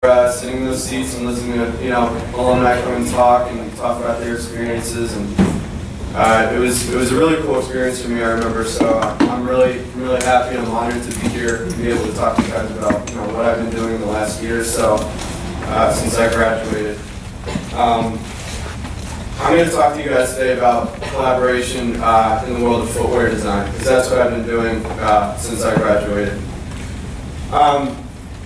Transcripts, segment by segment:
Sitting in those seats and listening to alumni come and talk about their experiences, and it was a really cool experience for me. I remember, so I'm really happy and I'm honored to be here to be able to talk to you guys about what I've been doing the last year or so since I graduated. I'm going to talk to you guys today about collaboration in the world of footwear design, because that's what I've been doing since I graduated.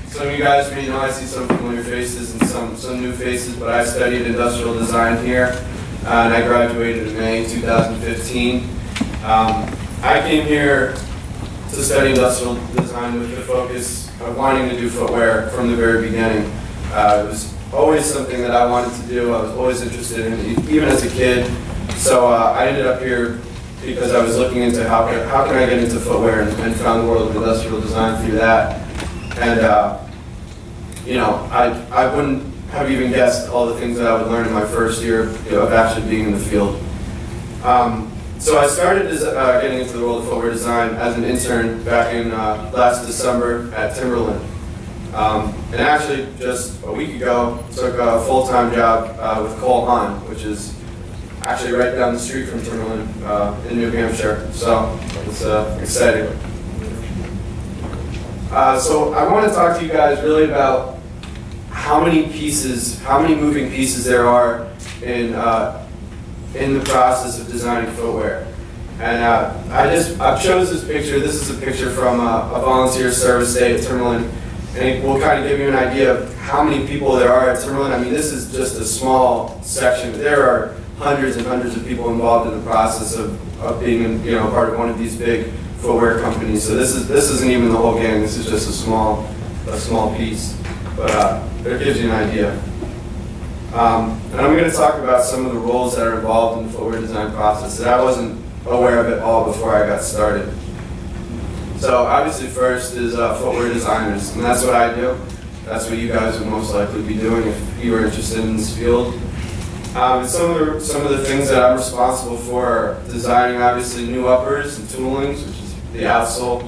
Some of you guys may know I see some familiar faces and some new faces, but I studied industrial design here, and I graduated in May 2015. I came here to study industrial design with the focus of wanting to do footwear from the very beginning. It was always something that I wanted to do. I was always interested in it, even as a kid. So I ended up here because I was looking into how can I get into footwear, and found the world of industrial design through that. And I wouldn't have even guessed all the things that I would learn in my first year of actually being in the field. So I started getting into the world of footwear design as an intern back in last December at Timberland. And actually, just a week ago, took a full-time job with Cole Haan, which is actually right down the street from Timberland in New Hampshire. So it's exciting. So I want to talk to you guys really about how many moving pieces there are in the process of designing footwear. And I chose this picture. This is a picture from a volunteer service day at Timberland, and it will kind of give you an idea of how many people there are at Timberland. I mean, this is just a small section. There are hundreds and hundreds of people involved in the process of being part of one of these big footwear companies. So this isn't even the whole gang. This is just a small piece, but it gives you an idea. And I'm going to talk about some of the roles that are involved in the footwear design process that I wasn't aware of at all before I got started. So obviously, first is footwear designers, and that's what I do. That's what you guys would most likely be doing if you were interested in this field. And some of the things that I'm responsible for are designing, obviously, new uppers and toolings, which is the outsole.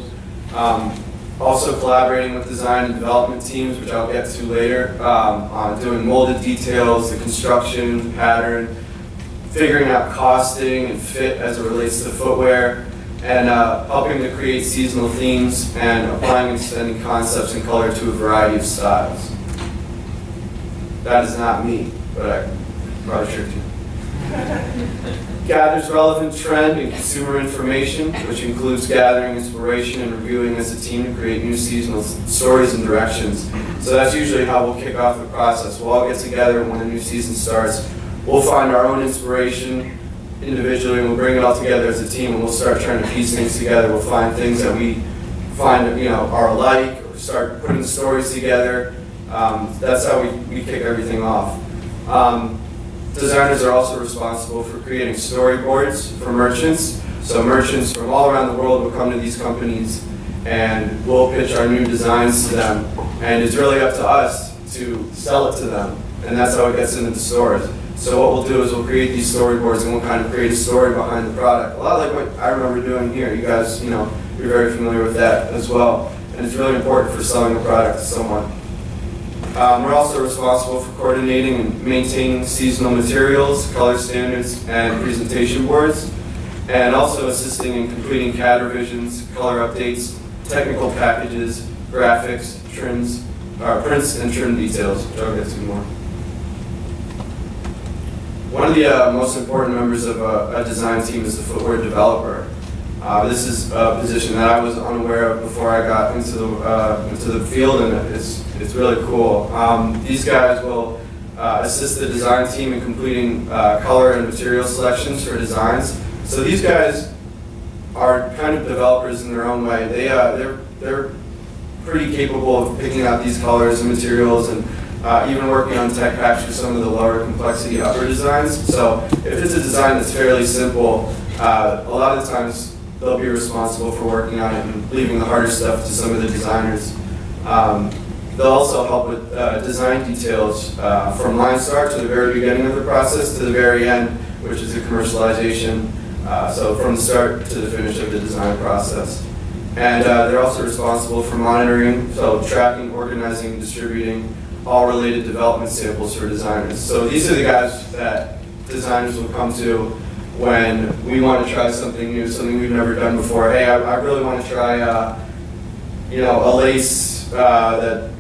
Also collaborating with design and development teams, which I'll get to later, on doing molded details, the construction, pattern, figuring out costing and fit as it relates to footwear, and helping to create seasonal themes and applying and extending concepts and color to a variety of styles. That is not me, but I probably should do. Gathers relevant trend and consumer information, which includes gathering inspiration and reviewing as a team to create new seasonal stories and directions. So that's usually how we'll kick off the process. We'll all get together when the new season starts. We'll find our own inspiration individually, and we'll bring it all together as a team, and we'll start trying to piece things together. We'll find things that we find are alike, or start putting stories together. That's how we kick everything off. Designers are also responsible for creating storyboards for merchants. So merchants from all around the world will come to these companies, and we'll pitch our new designs to them. And it's really up to us to sell it to them, and that's how it gets into the stores. So what we'll do is we'll create these storyboards, and we'll kind of create a story behind the product. A lot like what I remember doing here. You guys, you're very familiar with that as well. And it's really important for selling a product to someone. We're also responsible for coordinating and maintaining seasonal materials, color standards, and presentation boards, and also assisting in completing CAD revisions, color updates, technical packages, graphics, prints, and trim details, which I'll get to more. One of the most important members of a design team is the footwear developer. This is a position that I was unaware of before I got into the field, and it's really cool. These guys will assist the design team in completing color and material selections for designs. So these guys are kind of developers in their own way. They're pretty capable of picking out these colors and materials, and even working on tech packs for some of the lower complexity upper designs. So if it's a design that's fairly simple, a lot of the times they'll be responsible for working on it and leaving the harder stuff to some of the designers. They'll also help with design details from line start to the very beginning of the process to the very end, which is the commercialization. So from the start to the finish of the design process. And they're also responsible for monitoring, so tracking, organizing, distributing all related development samples for designers. So these are the guys that designers will come to when we want to try something new, something we've never done before. Hey, I really want to try, a lace that,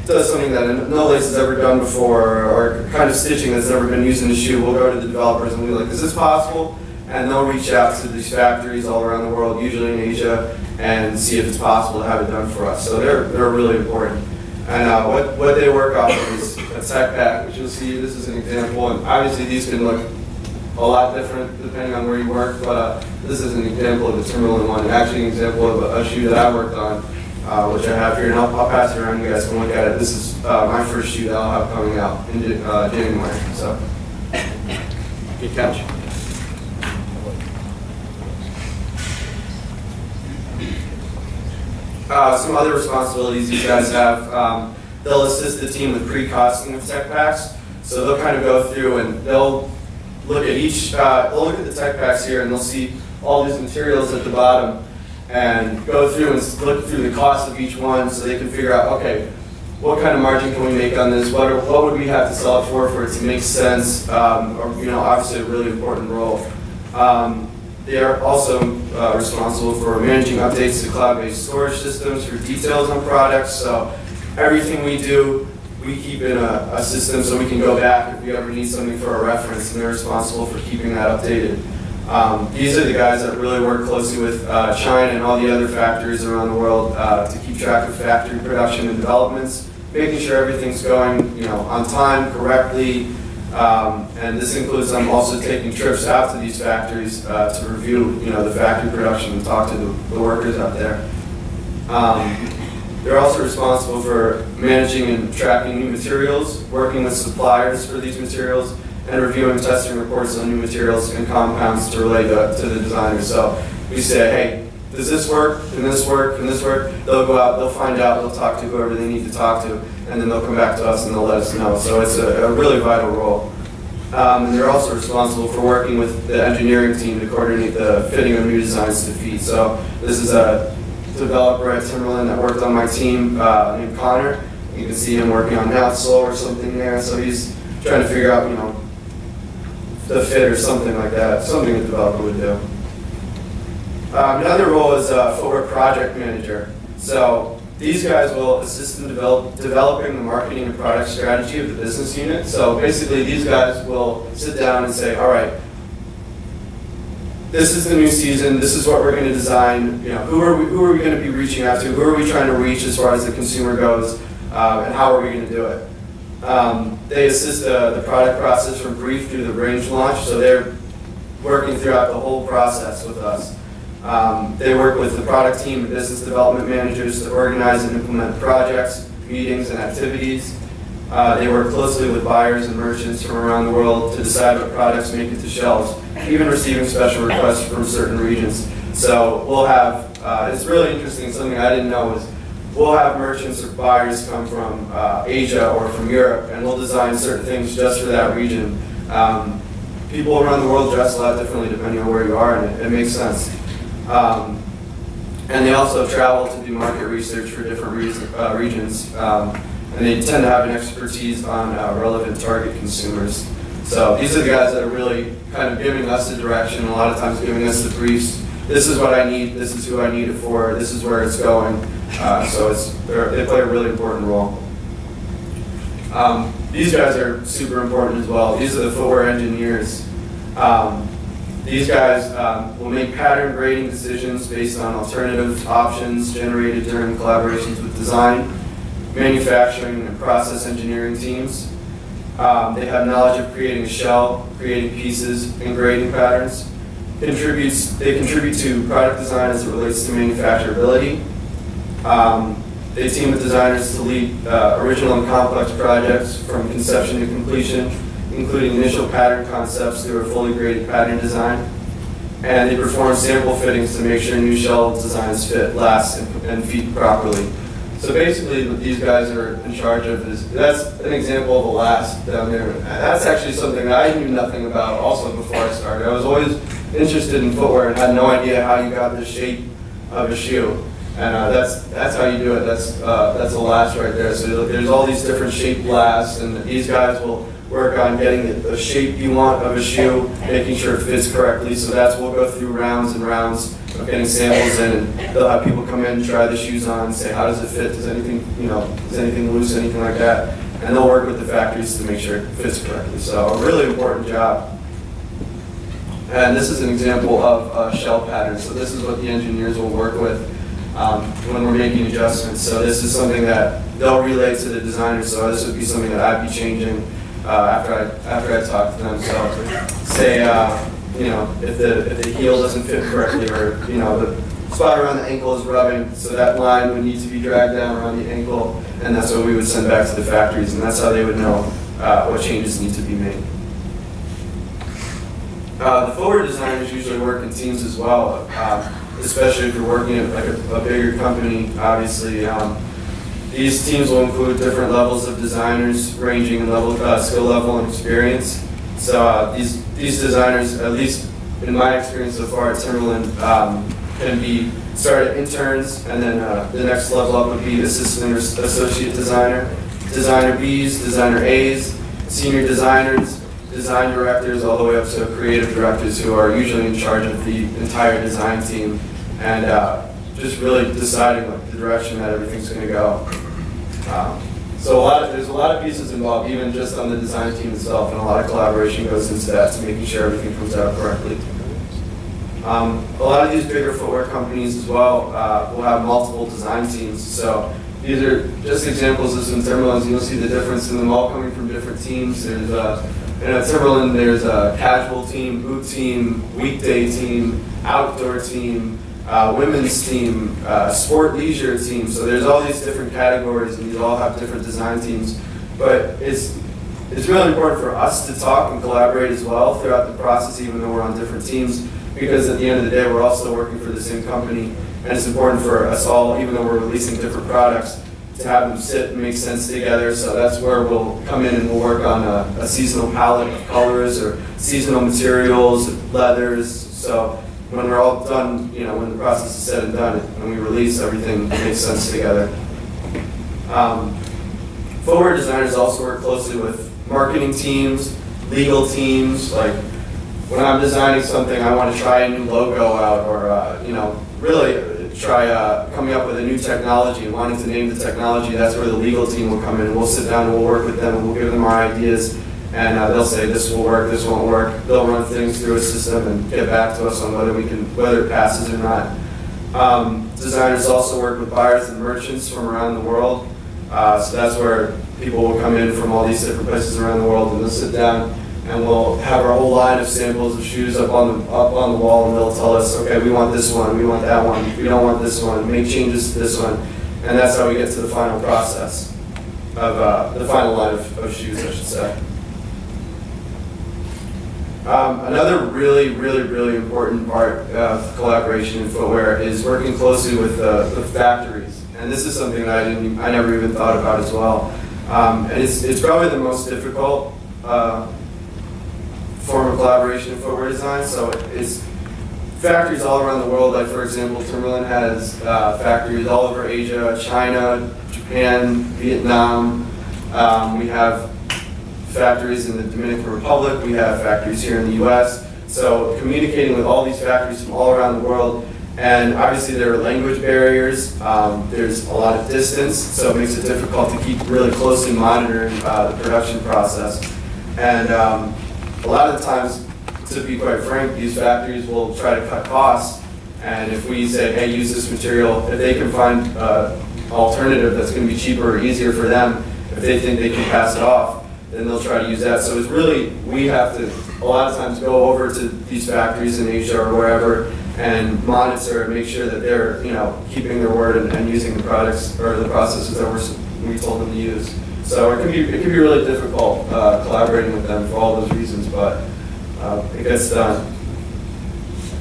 does something that no lace has ever done before, or kind of stitching that's never been used in a shoe. We'll go to the developers and we'll be like, is this possible? And they'll reach out to these factories all around the world, usually in Asia, and see if it's possible to have it done for us. So they're really important. And what they work off of is a tech pack, which you'll see. This is an example, and obviously these can look a lot different depending on where you work, but this is an example of a Timberland one, actually an example of a shoe that I worked on, which I have here, and I'll pass it around. You guys can look at it. This is my first shoe that I'll have coming out in January. So, good catch. Some other responsibilities these guys have. They'll assist the team with pre-costing of tech packs. So they'll kind of go through and they'll look at they'll look at the tech packs here, and they'll see all these materials at the bottom and go through and look through the cost of each one so they can figure out, okay, what kind of margin can we make on this? What would we have to sell it for it to make sense? Obviously a really important role. They are also responsible for managing updates to cloud-based storage systems for details on products. So everything we do, we keep in a system so we can go back if we ever need something for a reference, and they're responsible for keeping that updated. These are the guys that really work closely with China and all the other factories around the world to keep track of factory production and developments, making sure everything's going on time, correctly. And this includes them also taking trips out to these factories to review, the factory production and talk to the workers out there. They're also responsible for managing and tracking new materials, working with suppliers for these materials, and reviewing testing reports on new materials and compounds to relate to the designers. So we say, hey, does this work? Can this work? Can this work? They'll go out, they'll find out, they'll talk to whoever they need to talk to, and then they'll come back to us and they'll let us know. So it's a really vital role. And they're also responsible for working with the engineering team to coordinate the fitting of new designs to feet. So this is a developer at Timberland that worked on my team named Connor. You can see him working on an outsole or something there. So he's trying to figure out, the fit or something like that, something a developer would do. Another role is footwear project manager. So these guys will assist in developing the marketing and product strategy of the business unit. So basically these guys will sit down and say, all right, this is the new season, this is what we're going to design, who are we going to be reaching out to, who are we trying to reach as far as the consumer goes, and how are we going to do it. They assist the product process from brief through the range launch, so they're working throughout the whole process with us. They work with the product team and business development managers to organize and implement projects, meetings, and activities. They work closely with buyers and merchants from around the world to decide what products make it to shelves, even receiving special requests from certain regions. So we'll have, it's really interesting, something I didn't know is, we'll have merchants or buyers come from Asia or from Europe, and we'll design certain things just for that region. People around the world dress a lot differently depending on where you are, and it makes sense. And they also travel to do market research for different regions, and they tend to have an expertise on relevant target consumers. So these are the guys that are really kind of giving us the direction, a lot of times giving us the briefs. This is what I need, this is who I need it for, this is where it's going. So they play a really important role. These guys are super important as well. These are the footwear engineers. These guys will make pattern grading decisions based on alternative options generated during collaborations with design, manufacturing, and process engineering teams. They have knowledge of creating a shell, creating pieces, and grading patterns. They contribute to product design as it relates to manufacturability. They team with designers to lead original and complex projects from conception to completion, including initial pattern concepts through a fully graded pattern design. And they perform sample fittings to make sure new shell designs fit, last, and feed properly. So basically what these guys are in charge of that's an example of a last down there. That's actually something that I knew nothing about also before I started. I was always interested in footwear and had no idea how you got the shape of a shoe. And that's how you do it. That's a last right there. So there's all these different shape lasts, and these guys will work on getting the shape you want of a shoe, making sure it fits correctly. So we'll go through rounds and rounds of getting samples in, and they'll have people come in and try the shoes on and say, how does it fit? Does anything loose, anything like that? And they'll work with the factories to make sure it fits correctly. So a really important job. And this is an example of shell patterns. So this is what the engineers will work with when we're making adjustments. So this is something that they'll relay to the designers. So this would be something that I'd be changing after I talk to them. So say if the heel doesn't fit correctly, or the spot around the ankle is rubbing, so that line would need to be dragged down around the ankle, and that's what we would send back to the factories, and that's how they would know what changes need to be made. The footwear designers usually work in teams as well, especially if you're working at like a bigger company. Obviously, these teams will include different levels of designers, ranging in skill level and experience. So these designers, at least in my experience so far at Timberland, can be started interns, and then the next level up would be assistant or associate designer, designer Bs, designer As, senior designers, design directors, all the way up to creative directors, who are usually in charge of the entire design team, and just really deciding the direction that everything's going to go. So there's a lot of pieces involved, even just on the design team itself, and a lot of collaboration goes into that to making sure everything comes out correctly. A lot of these bigger footwear companies as well will have multiple design teams. So these are just examples of some Timberlands. You'll see the difference in them all coming from different teams. There's at Timberland, there's a casual team, boot team, weekday team, outdoor team, women's team, sport leisure team. So there's all these different categories, and these all have different design teams. But it's really important for us to talk and collaborate as well throughout the process, even though we're on different teams, because at the end of the day, we're all still working for the same company, and it's important for us all, even though we're releasing different products, to have them sit and make sense together. So that's where we'll come in and we'll work on a seasonal palette of colors or seasonal materials, leathers. So when we're all done, when the process is said and done, and we release, everything makes sense together. Footwear designers also work closely with marketing teams, legal teams. Like when I'm designing something, I want to try a new logo out, or really try coming up with a new technology and wanting to name the technology. That's where the legal team will come in, and we'll sit down and we'll work with them, and we'll give them our ideas, and they'll say this will work, this won't work. They'll run things through a system and get back to us on whether it passes or not. Designers also work with buyers and merchants from around the world. So that's where people will come in from all these different places around the world, and they'll sit down and we'll have our whole line of samples of shoes up on the wall, and they'll tell us, okay, we want this one, we want that one, we don't want this one, make changes to this one, and that's how we get to the final process of the final line of shoes, I should say. Another really important part of collaboration in footwear is working closely with the factories, and this is something that I never even thought about as well. And it's probably the most difficult form of collaboration in footwear design. So it's factories all around the world. Like for example, Timberland has factories all over Asia, China, Japan, Vietnam. We have factories in the Dominican Republic. We have factories here in the U.S. So communicating with all these factories from all around the world, and obviously there are language barriers. There's a lot of distance, so it makes it difficult to keep really closely monitoring the production process. And a lot of the times, to be quite frank, these factories will try to cut costs, and if we say, hey, use this material, if they can find an alternative that's going to be cheaper or easier for them, if they think they can pass it off, then they'll try to use that. So it's really, we have to, a lot of times, go over to these factories in Asia or wherever and monitor and make sure that they're, keeping their word and using the products or the processes that we told them to use. So it can be really difficult collaborating with them for all those reasons, but it gets done.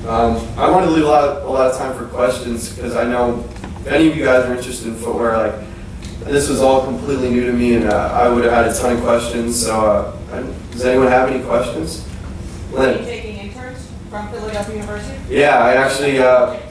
I wanted to leave a lot of time for questions, because I know if any of you guys are interested in footwear, this was all completely new to me, and I would have had a ton of questions. So does anyone have any questions? Are you taking interns from PhilaU University? Yeah, I actually.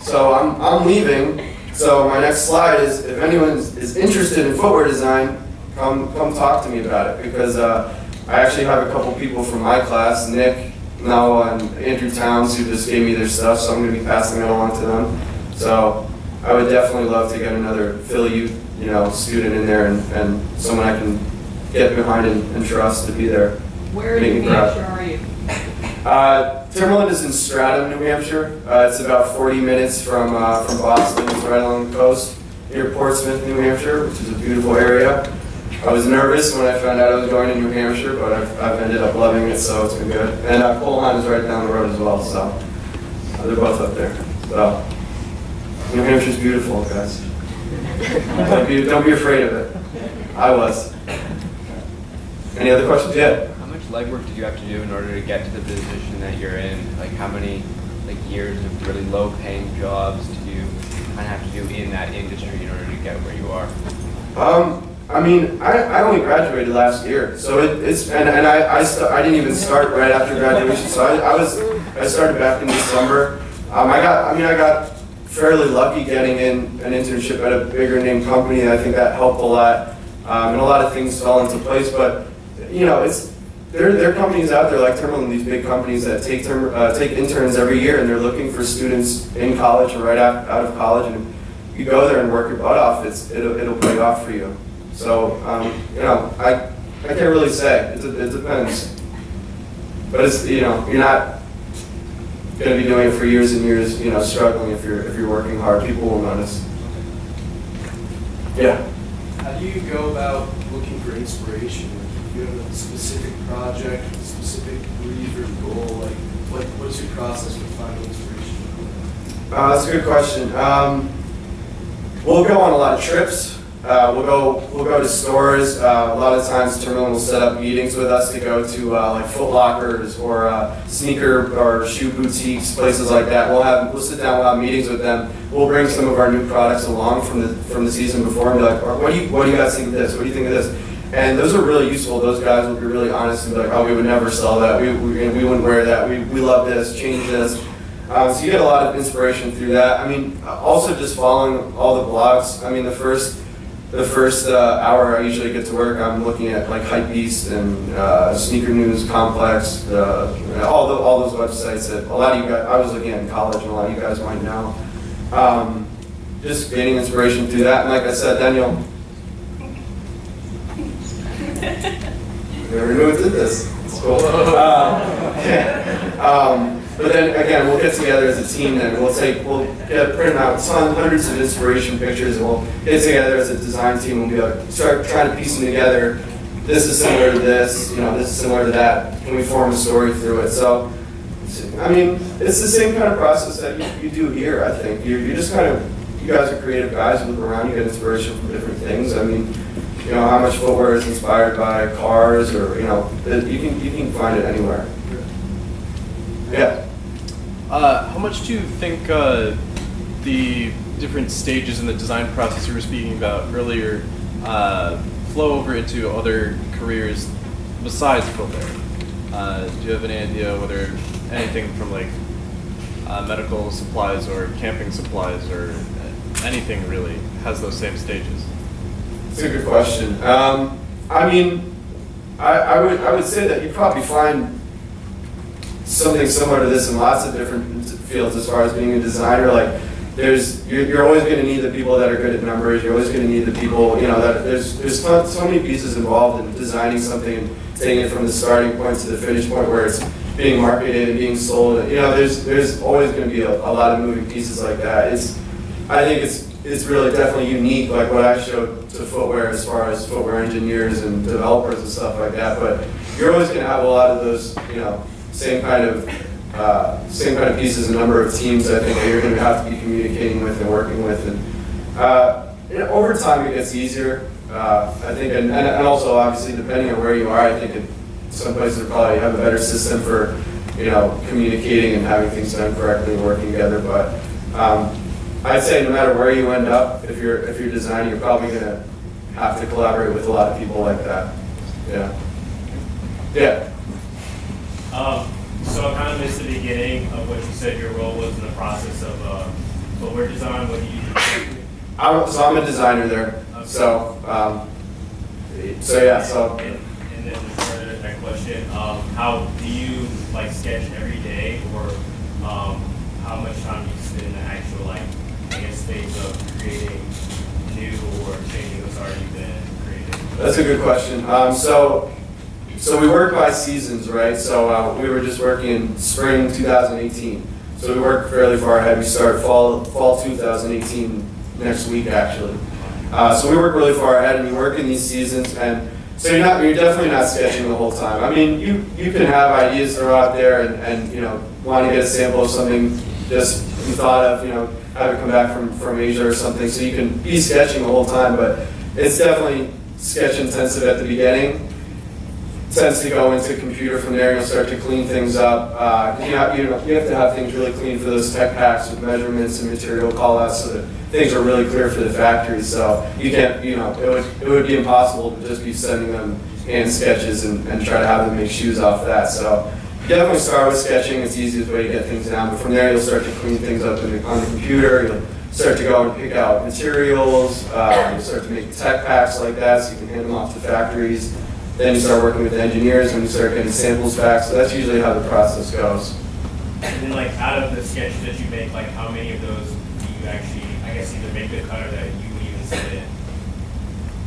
So I'm leaving So my next slide is, if anyone is interested in footwear design, come talk to me about it, because I actually have a couple people from my class, Nick, Noah, and Andrew Towns, who just gave me their stuff, so I'm going to be passing it along to them. So I would definitely love to get another PhilaU, student in there, and someone I can get behind and trust to be there. Where in New Hampshire are you? Timberland is in Stratham, New Hampshire. It's about 40 minutes from Boston. It's right along the coast near Portsmouth, New Hampshire, which is a beautiful area. I was nervous when I found out I was going to New Hampshire, but I've ended up loving it, so it's been good. And Cole Haan is right down the road as well, so they're both up there. So New Hampshire's beautiful, guys. Don't be afraid of it. I was. Any other questions? Yeah. How much legwork did you have to do in order to get to the position that you're in? Like how many years of really low-paying jobs do you kind of have to do in that industry in order to get where you are? I mean, I only graduated last year, so I didn't even start right after graduation. So I started back in December. I got fairly lucky getting in an internship at a bigger name company. I think that helped a lot, and a lot of things fell into place. But there are companies out there like Timberland, these big companies that take interns every year, and they're looking for students in college or right out of college, and you go there and work your butt off. It'll pay off for you. So I can't really say. It depends. But you're not going to be doing it for years and years. Struggling if you're working hard. People will notice. Yeah. How do you go about looking for inspiration? If you have a specific project, a specific brief or goal, what's your process for finding inspiration? That's a good question. We'll go on a lot of trips. We'll go to stores. A lot of times Timberland will set up meetings with us to go to like Foot Lockers or sneaker or shoe boutiques, places like that. We'll sit down, we'll have meetings with them. We'll bring some of our new products along from the season before and be like, what do you guys think of this? What do you think of this? And those are really useful. Those guys will be really honest and be like, oh, we would never sell that. We wouldn't wear that. We love this. Change this. So you get a lot of inspiration through that. I mean, also just following all the blogs. I mean, the first hour I usually get to work, I'm looking at like Hypebeast and Sneaker News Complex, all those websites that a lot of you guys, I was looking at in college, and a lot of you guys might know. Just gaining inspiration through that, and like I said, Daniel, never knew it did this. It's cool. But then again, we'll get together as a team, and we'll print out hundreds of inspiration pictures, and we'll get together as a design team, and we'll start trying to piece them together. This is similar to this, this is similar to that. Can we form a story through it? So, I mean, it's the same kind of process that you do here, I think. You're just you guys are creative guys, you look around, you get inspiration from different things. I mean, how much footwear is inspired by cars, or, you can find it anywhere. Yeah. How much do you think the different stages in the design process you were speaking about earlier flow over into other careers besides footwear? Do you have any idea whether anything from like medical supplies or camping supplies or anything really has those same stages? That's a good question. I mean, I would say that you probably find something similar to this in lots of different fields as far as being a designer. Like, you're always going to need the people that are good at numbers. You're always going to need the people, that there's so many pieces involved in designing something and taking it from the starting point to the finish point where it's being marketed and being sold. There's always going to be a lot of moving pieces like that. I think it's really definitely unique, like what I showed to footwear as far as footwear engineers and developers and stuff like that. But you're always going to have a lot of those, same kind of pieces, a number of teams I think that you're going to have to be communicating with and working with, and over time it gets easier. I think, and also obviously depending on where you are, I think some places probably have a better system for communicating and having things done correctly and working together. But I'd say no matter where you end up, if you're designing, you're probably going to have to collaborate with a lot of people like that. Yeah. So I kind of missed the beginning of what you said your role was in the process of footwear design. What do you do? I'm a designer there. So yeah. So. And then further to that question, how do you like sketch every day, or how much time do you spend in the actual stage of creating new or changing what's already been created? That's a good question. So we work by seasons, right? So we were just working in spring 2018. So we work fairly far ahead. We start fall 2018 next week, actually. So we work really far ahead, and we work in these seasons. And so you're definitely not sketching the whole time. I mean, you can have ideas throw out there, and want to get a sample of something just you thought of, have it come back from Asia or something. So you can be sketching the whole time, but it's definitely sketch intensive at the beginning. Tends to go into computer from there. You'll start to clean things up. You have to have things really clean for those tech packs with measurements and material callouts, so that things are really clear for the factory. So you can't, it would be impossible to just be sending them hand sketches and try to have them make shoes off that. So you definitely start with sketching. It's the easiest way to get things down. But from there, you'll start to clean things up on the computer. You'll start to go and pick out materials. You'll start to make tech packs like that, so you can hand them off to factories. Then you start working with the engineers, and you start getting samples back. So that's usually how the process goes. And then out of the sketches that you make, how many of those do you actually, either make the cut or that you would even send in?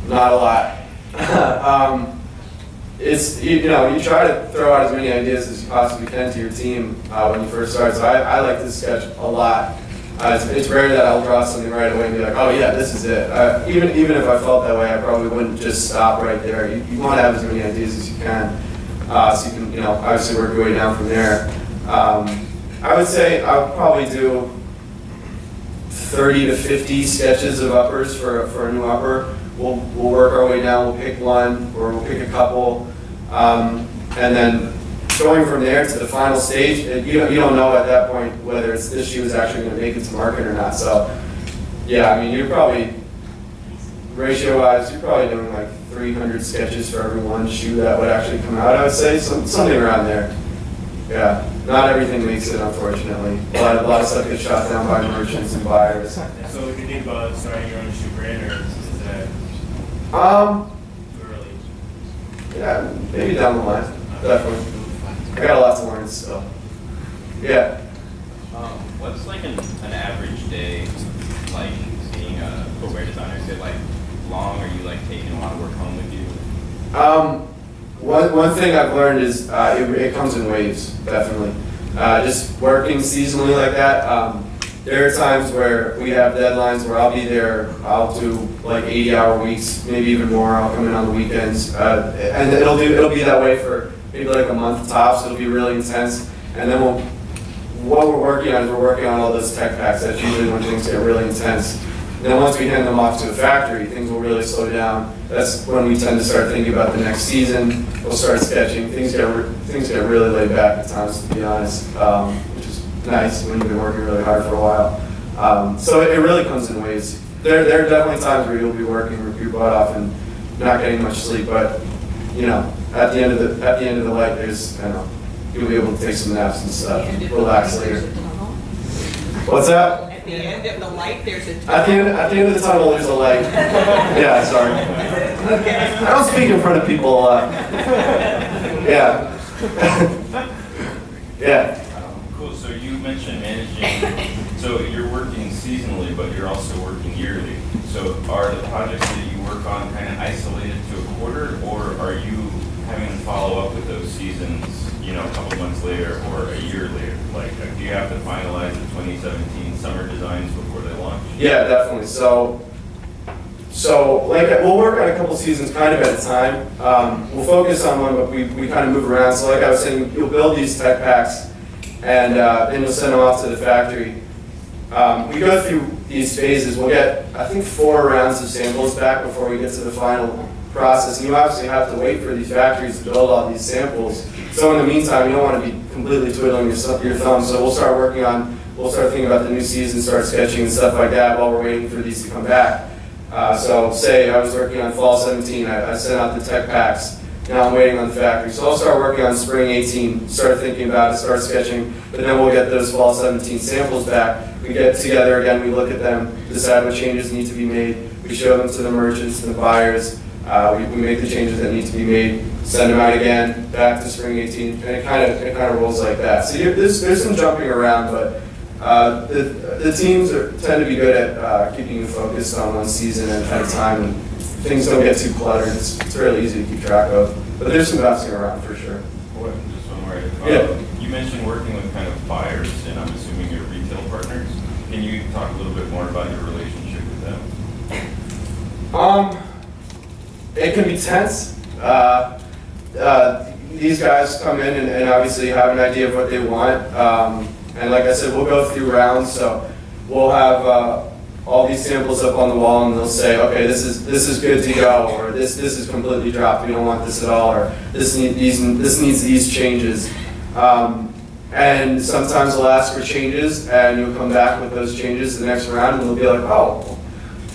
Not a lot. It's you try to throw out as many ideas as you possibly can to your team when you first start. So I like to sketch a lot. It's rare that I'll draw something right away and be like, oh yeah, this is it. Even if I felt that way, I probably wouldn't just stop right there. You want to have as many ideas as you can, so you can obviously work your way down from there. I would say I'll probably do 30 to 50 sketches of uppers for a new upper. We'll work our way down. We'll pick one or we'll pick a couple, and then going from there to the final stage, you don't know at that point whether this shoe is actually going to make it to market or not. So yeah, I mean, you're probably, ratio-wise, you're probably doing 300 sketches for every one shoe that would actually come out, I would say, something around there. Yeah, not everything makes it, unfortunately. A lot of stuff gets shot down by merchants and buyers. So if you think about starting your own shoe brand, or is that too early? Yeah, maybe down the line, definitely. I got a lot to learn, so yeah. What's an average day like being a footwear designer? Is it long, or you taking a lot of work home with you? One thing I've learned is it comes in waves, definitely. Just working seasonally like that. There are times where we have deadlines where I'll be there. I'll do 80-hour weeks, maybe even more. I'll come in on the weekends, and it'll be that way for maybe a month tops. It'll be really intense, and then what we're working on all those tech packs. That's usually when things get really intense. And then once we hand them off to a factory, things will really slow down. That's when we tend to start thinking about the next season. We'll start sketching. Things get really laid back at times, to be honest, which is nice when you've been working really hard for a while. So it really comes in waves. There are definitely times where you'll be working your butt off and not getting much sleep, but at the end of the light, there's you'll be able to take some naps and stuff, relax later. What's that? At the end of the light, there's a At the end of the tunnel, there's a light. Yeah, sorry. I don't speak in front of people a lot. Yeah. Yeah. Cool. So you mentioned managing. So you're working seasonally, but you're also working yearly. So are the projects that you work on kind of isolated to a quarter, or are you having to follow up with those seasons, a couple months later or a year later? Do you have to finalize the 2017 summer designs before they launch? Yeah, definitely. So we'll work on a couple seasons kind of at a time. We'll focus on one, but we kind of move around. So like I was saying, you'll build these tech packs, and then you'll send them off to the factory. We go through these phases. We'll get, I think, 4 rounds of samples back before we get to the final process. And you obviously have to wait for these factories to build all these samples. So in the meantime, you don't want to be completely twiddling your thumb. So we'll start thinking about the new season, start sketching and stuff like that while we're waiting for these to come back. So say I was working on fall 17, I sent out the tech packs. Now I'm waiting on the factory. So I'll start working on spring 18, start thinking about it, start sketching, but then we'll get those fall 17 samples back. We get together again, we look at them, decide what changes need to be made, we show them to the merchants, to the buyers, we make the changes that need to be made, send them out again, back to spring 18, and it kind of rolls like that. So there's some jumping around, but the teams tend to be good at keeping you focused on one season at a time, and things don't get too cluttered. It's really easy to keep track of, but there's some bouncing around for sure. Just one more. Yeah. You mentioned working with kind of buyers, and I'm assuming your retail partners. Can you talk a little bit more about your relationship with them? It can be tense. These guys come in and obviously have an idea of what they want. And like I said, we'll go through rounds. So we'll have all these samples up on the wall, and they'll say, okay, this is good to go, or this is completely dropped. We don't want this at all, or this needs these changes. And sometimes they'll ask for changes, and you'll come back with those changes the next round, and they'll be like, oh,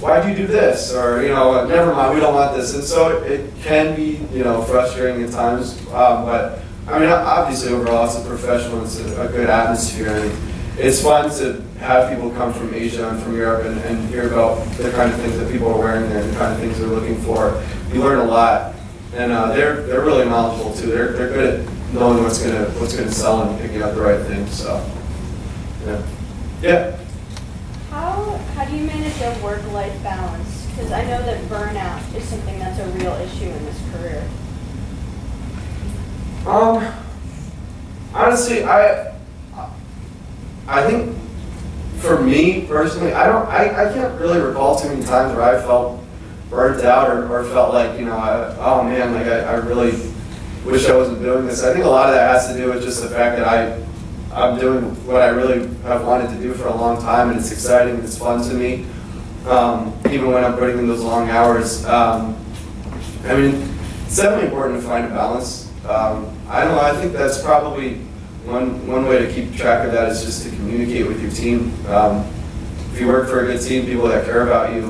why'd you do this? Or, never mind, we don't want this. And so it can be, frustrating at times. But, I mean, obviously, overall, it's a professional, it's a good atmosphere. And it's fun to have people come from Asia and from Europe and hear about the kind of things that people are wearing there and the kind of things they're looking for. You learn a lot. And they're really knowledgeable, too. They're good at knowing what's gonna sell and picking out the right thing. So, yeah. How do you manage a work-life balance? Because I know that burnout is something that's a real issue in this career. Honestly, I think for me personally, I can't really recall too many times where I felt burnt out or felt like, oh man, like I really wish I wasn't doing this. I think a lot of that has to do with just the fact that I'm doing what I really have wanted to do for a long time, and it's exciting, and it's fun to me, even when I'm putting in those long hours. I mean, it's definitely important to find a balance. I don't know, I think that's probably one way to keep track of that is just to communicate with your team. If you work for a good team, people that care about you,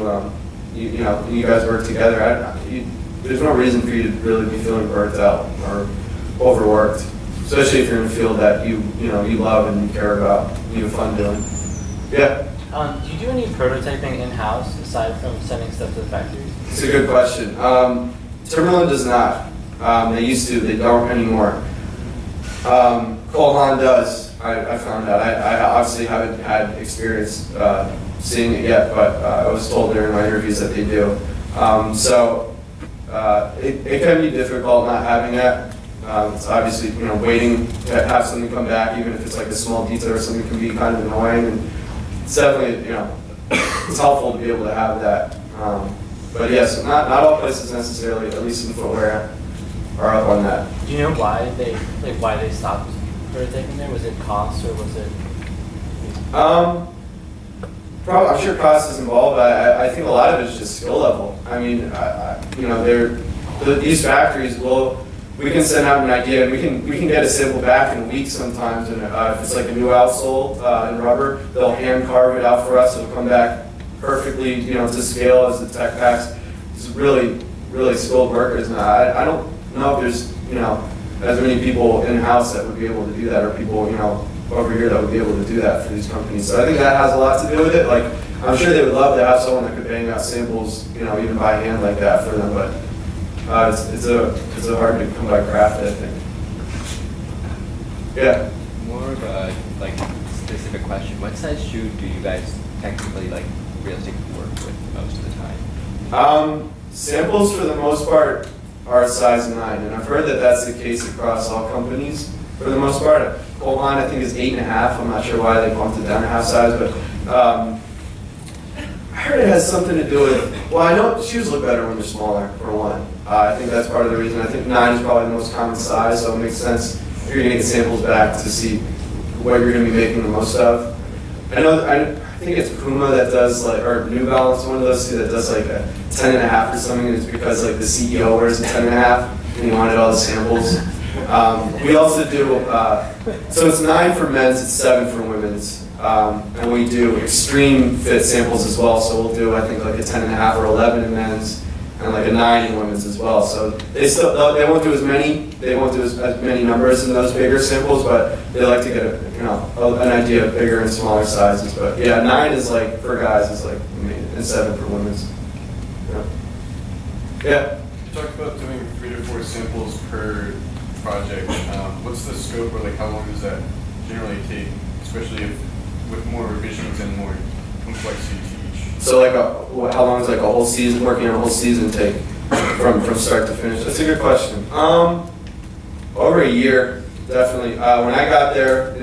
you guys work together, there's no reason for you to really be feeling burnt out or overworked. Especially if you're in a field that you love and you care about, you have fun doing. Yeah. Do you do any prototyping in-house aside from sending stuff to the factories? It's a good question. Timberland does not. They used to. They don't anymore. Cole Haan does. I found out. I obviously haven't had experience seeing it yet, but I was told during my interviews that they do. So it can be difficult not having that. It's obviously, waiting to have something come back, even if it's like a small detail or something, can be kind of annoying. And it's definitely, it's helpful to be able to have that. But yes, not all places necessarily, at least in footwear, are up on that. Do you know why they stopped prototyping there? Was it cost or was it? Probably, I'm sure cost is involved, but I think a lot of it is just skill level. I mean, these factories we can send out an idea, and we can get a sample back in a week sometimes. And if it's like a new outsole in rubber, they'll hand carve it out for us. It'll come back perfectly, to scale as the tech packs. It's really, really skilled workers. And I don't know if there's as many people in house that would be able to do that, or people over here that would be able to do that for these companies. So I think that has a lot to do with it. Like, I'm sure they would love to have someone that could bang out samples, even by hand like that for them, but. It's a hard to come by craft, I think. Yeah. More of a specific question. What size shoe do you guys technically realistically work with most of the time? Samples for the most part are size 9, and I've heard that that's the case across all companies for the most part. Cole Haan, I think, is 8.5. I'm not sure why they bumped it down a half size, but I heard it has something to do with, well, I know shoes look better when they're smaller, for one. I think that's part of the reason. I think 9 is probably the most common size, so it makes sense if you're going to get samples back to see what you're going to be making the most of. I think it's Puma that does, or New Balance, one of those two that does a 10.5 or something, and it's because the CEO wears a 10.5, and he wanted all the samples. We also do, so it's 9 for men's, it's 7 for women's. And we do extreme fit samples as well, so we'll do, I think, a 10.5 or 11 in men's, and like a 9 in women's as well. So they won't do as many numbers in those bigger samples, but they like to get an idea of bigger and smaller sizes. But yeah, 9 is like for guys is like main, and 7 for women's. Yeah. You talked about doing 3 to 4 samples per project. What's the scope, or like how long does that generally take, especially if with more revisions and more complexity to each? So like how long is like a whole season, working on a whole season take from start to finish? That's a good question. Over a year, definitely. When I got there,